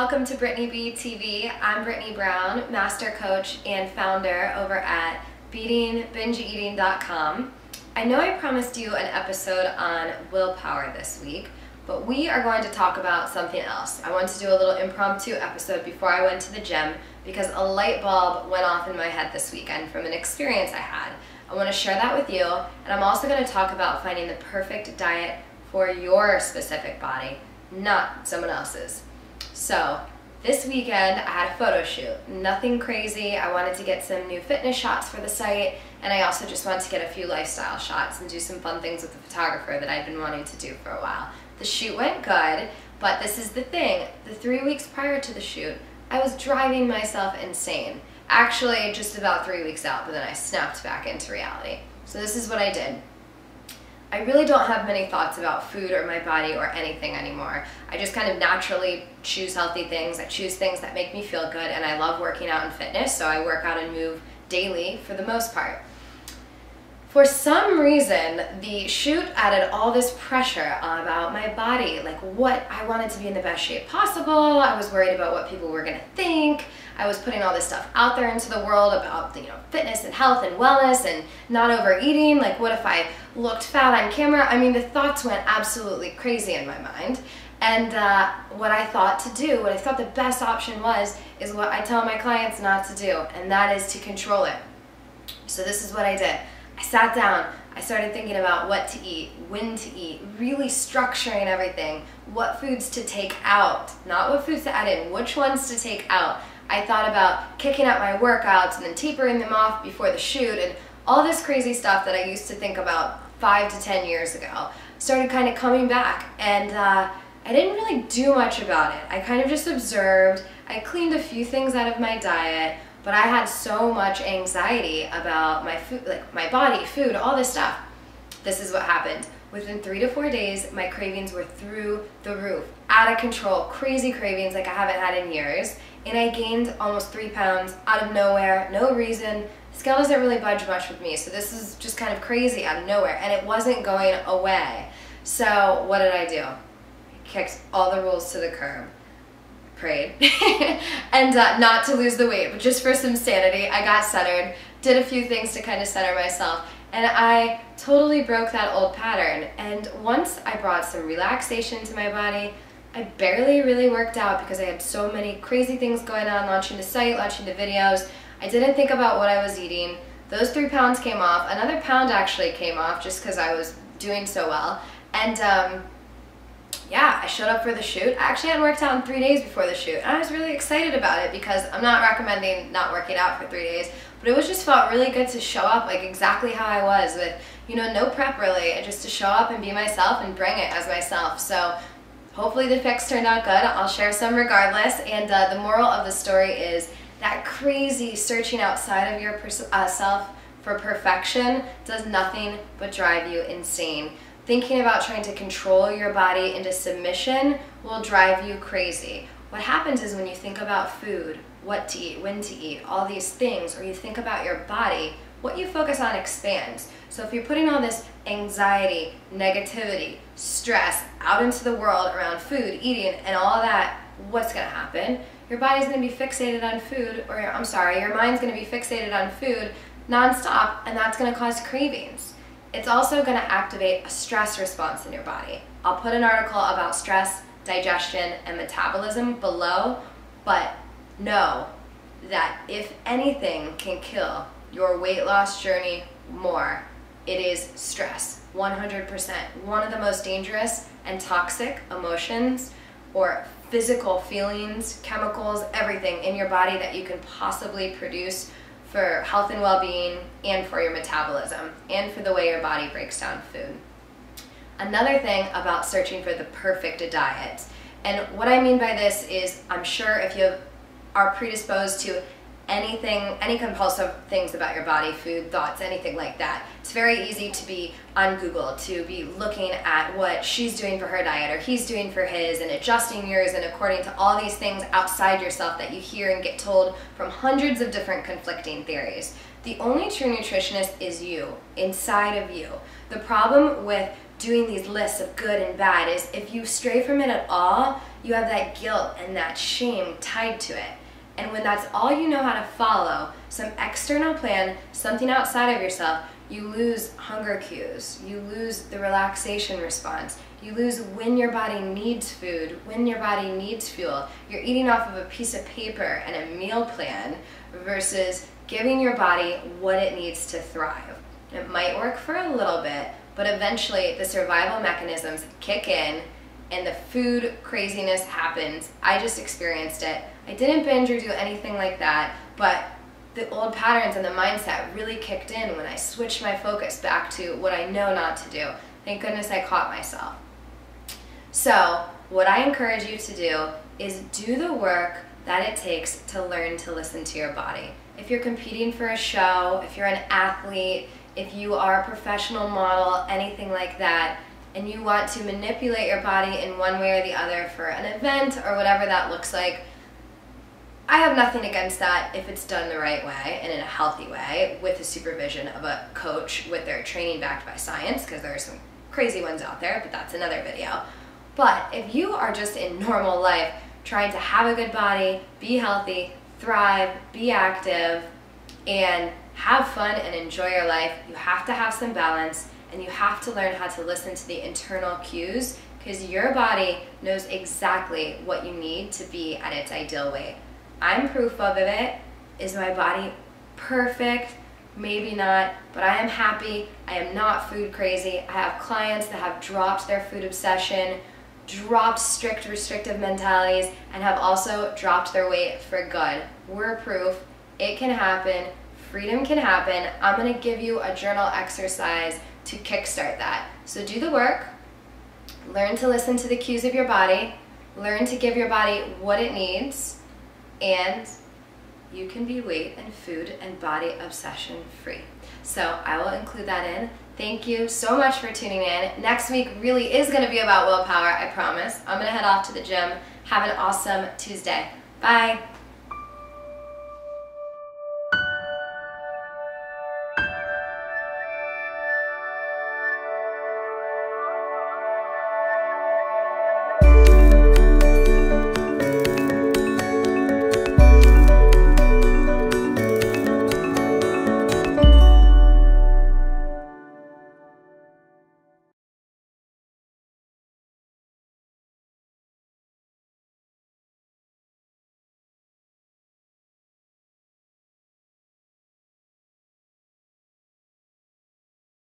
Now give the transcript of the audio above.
welcome to Brittany B TV. I'm Brittany Brown, master coach and founder over at bingeeating.com. I know I promised you an episode on willpower this week, but we are going to talk about something else. I wanted to do a little impromptu episode before I went to the gym because a light bulb went off in my head this weekend from an experience I had. I want to share that with you, and I'm also going to talk about finding the perfect diet for your specific body, not someone else's. So this weekend I had a photo shoot. Nothing crazy. I wanted to get some new fitness shots for the site, and I also just wanted to get a few lifestyle shots and do some fun things with the photographer that I've been wanting to do for a while. The shoot went good, but this is the thing. The 3 weeks prior to the shoot, I was driving myself insane. Actually, just about 3 weeks out, but then I snapped back into reality. So this is what I did. I really don't have many thoughts about food or my body or anything anymore. I just kind of naturally choose healthy things. I choose things that make me feel good, and I love working out and fitness, so I work out and move daily for the most part. For some reason, the shoot added all this pressure about my body, like what I wanted to be in the best shape possible. I was worried about what people were gonna think. I was putting all this stuff out there into the world about, fitness and health and wellness and not overeating. Like, what if I looked fat on camera? I mean, the thoughts went absolutely crazy in my mind. And what I thought to do, what I thought the best option was, is what I tell my clients not to do, and that is to control it. So this is what I did. I sat down, I started thinking about what to eat, when to eat, really structuring everything, what foods to take out, not what foods to add in, which ones to take out. I thought about kicking out my workouts and then tapering them off before the shoot, and all this crazy stuff that I used to think about 5 to 10 years ago started kind of coming back, and I didn't really do much about it. I kind of just observed. I cleaned a few things out of my diet, but I had so much anxiety about my food, like my body, food, all this stuff. This is what happened. Within 3 to 4 days, my cravings were through the roof, out of control, crazy cravings like I haven't had in years, and I gained almost 3 pounds out of nowhere, no reason. The scale doesn't really budge much with me, so this is just kind of crazy out of nowhere, and it wasn't going away. So what did I do? I kicked all the rules to the curb. Prayed and not to lose the weight, but just for some sanity. I got centered, did a few things to kind of center myself, and I totally broke that old pattern. And once I brought some relaxation to my body, I barely really worked out because I had so many crazy things going on, launching the site, launching the videos. I didn't think about what I was eating. Those 3 pounds came off. Another pound actually came off just because I was doing so well. And yeah, I showed up for the shoot. I actually hadn't worked out in 3 days before the shoot. And I was really excited about it because I'm not recommending not working out for 3 days, but it was just felt really good to show up like exactly how I was with, no prep really, and just to show up and be myself and bring it as myself. So hopefully the fix turned out good. I'll share some regardless. And the moral of the story is that crazy searching outside of yourself for perfection does nothing but drive you insane. Thinking about trying to control your body into submission will drive you crazy. What happens is when you think about food, what to eat, when to eat, all these things, or you think about your body, what you focus on expands. So if you're putting all this anxiety, negativity, stress out into the world around food, eating, and all that, what's gonna happen? Your body's gonna be fixated on food, or your mind's gonna be fixated on food nonstop, and that's gonna cause cravings. It's also going to activate a stress response in your body. I'll put an article about stress, digestion, and metabolism below, but know that if anything can kill your weight loss journey more, it is stress, 100%. One of the most dangerous and toxic emotions or physical feelings, chemicals, everything in your body that you can possibly produce for health and well-being, and for your metabolism, and for the way your body breaks down food. Another thing about searching for the perfect diet, and what I mean by this is, I'm sure if you are predisposed to anything, any compulsive things about your body, food, thoughts, anything like that. It's very easy to be on Google, to be looking at what she's doing for her diet or he's doing for his and adjusting yours and according to all these things outside yourself that you hear and get told from hundreds of different conflicting theories. The only true nutritionist is you, inside of you. The problem with doing these lists of good and bad is if you stray from it at all, you have that guilt and that shame tied to it. And when that's all you know how to follow, some external plan, something outside of yourself, you lose hunger cues, you lose the relaxation response, you lose when your body needs food, when your body needs fuel. You're eating off of a piece of paper and a meal plan versus giving your body what it needs to thrive. It might work for a little bit, but eventually the survival mechanisms kick in and the food craziness happens. I just experienced it. I didn't binge or do anything like that, but the old patterns and the mindset really kicked in when I switched my focus back to what I know not to do. Thank goodness I caught myself. So what I encourage you to do is do the work that it takes to learn to listen to your body. If you're competing for a show, if you're an athlete, if you are a professional model, anything like that, and you want to manipulate your body in one way or the other for an event or whatever that looks like, I have nothing against that if it's done the right way and in a healthy way with the supervision of a coach with their training backed by science, because there are some crazy ones out there, but that's another video. But if you are just in normal life trying to have a good body, be healthy, thrive, be active, and have fun and enjoy your life, you have to have some balance and you have to learn how to listen to the internal cues, because your body knows exactly what you need to be at its ideal weight. I'm proof of it. Is my body perfect? Maybe not, but I am happy. I am not food crazy. I have clients that have dropped their food obsession, dropped strict restrictive mentalities, and have also dropped their weight for good. We're proof. It can happen. Freedom can happen. I'm going to give you a journal exercise to kickstart that. So do the work. Learn to listen to the cues of your body. Learn to give your body what it needs. And you can be weight and food and body obsession free. So I will include that in. Thank you so much for tuning in. Next week really is going to be about willpower, I promise. I'm going to head off to the gym. Have an awesome Tuesday. Bye.